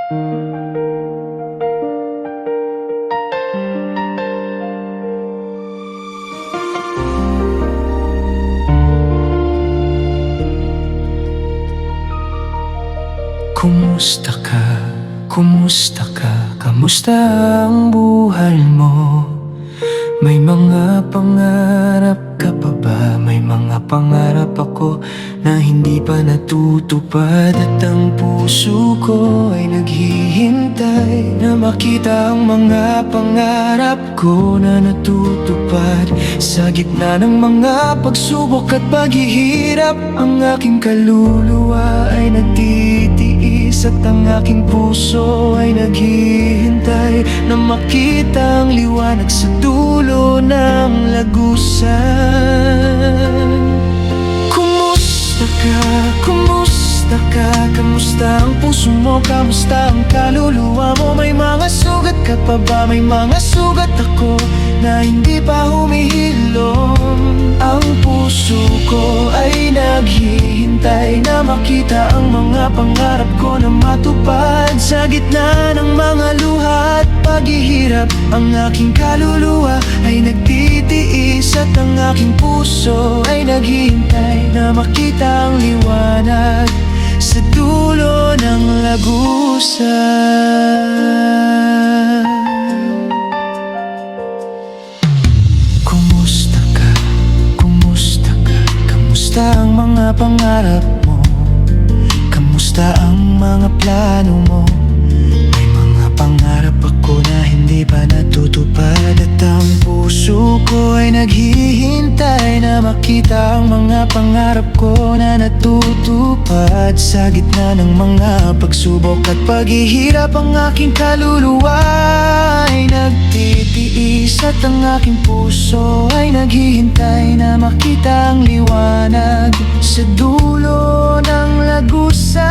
Kumusta ka? Kumusta ka? Kamusta ang buhay mo? May mga pangarap ka pa ba? May mga pangarap ako na hindi pa natutupad. At ang puso ko ay naghihintay na makita ang mga pangarap ko na natutupad. Sa gitna ng mga pagsubok at paghihirap, ang aking kaluluwa ay nagtitiis at ang aking puso ay naghihintay na makita ang liwanag sa dulo ng lagusan. Kumusta ka? Kumusta ka? Kamusta ang puso mo? Kamusta ang kaluluwa mo? May mga sugat ka pa ba? May mga sugat ako na hindi pa humihilom. Ang puso ko ay naghihintay na makita ang mga pangarap ko na matupad. Sa gitna ng mga luha at paghihirap, ang aking kaluluwa ay nagtitiis at ang aking puso ay naghihintay na makita ang liwanag sa dulo ng lagusan. Kumusta ka? Kumusta ka? Kamusta ang mga pangarap mo? Kamusta ang mga plano mo? May mga pangarap ako na hindi pa natutupad. At ang puso ko ay naghihintay na makita ang mga pangarap ko na natutupad. Sa gitna ng mga pagsubok at paghihirap, ang aking kaluluwa ay nagtitiis at ang aking puso ay naghihintay na makita ang liwanag sa dulo ng lagusan.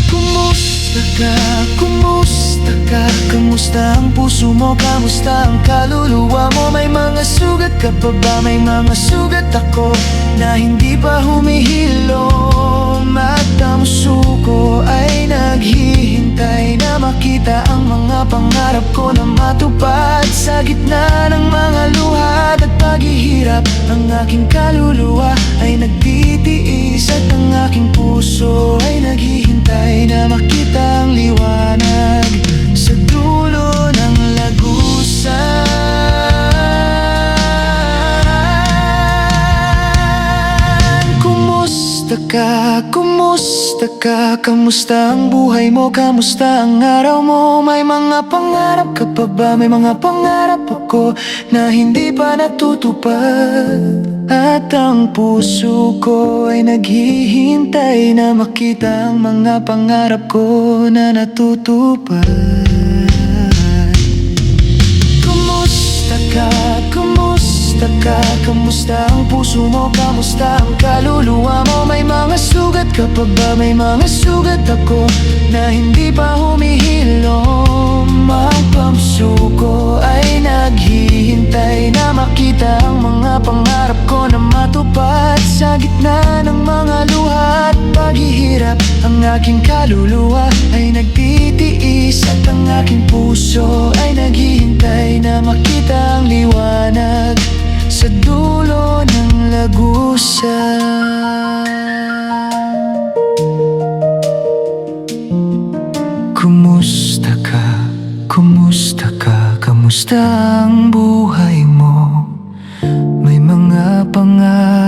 Kumusta ka? Kumusta ka? Kamusta ang puso mo? Kamusta ang kaluluwa mo? May mga sugat ka pa ba? May mga sugat ako na hindi pa humihilom. At ang puso ko ay naghihintay na makita ang mga pangarap ko na matupad. Sa gitna ng mga luha at paghihirap, ang aking kaluluwa ay nagtitiis at ang aking puso ay naghihintay na makita ang liwanag sa dulo ng lagusan. Kumusta ka? Kumusta ka? Kamusta ang buhay mo? Kamusta ang araw mo? May mga pangarap ka pa ba? May mga pangarap ako na hindi pa natutupad. At ang puso ko ay naghihintay na makita ang mga pangarap ko na natutupad. Kumusta ka? Kumusta ka? Kamusta ang puso mo? Kamusta ang kaluluwa mo? May mga sugat ka pa ba? May mga sugat ako na hindi pa humihilom. Ang puso ko ay naghihintay na makita ang mga pangarap ko na matupad. Sa gitna ng mga luha at paghihirap, ang aking kaluluwa ay nagtitiis at ang aking puso ay naghihintay na makita ang liwanag sa dulo ng lagusan. Kumusta ka? Kumusta ka? Kamusta ang buhay mo? May mga pangarap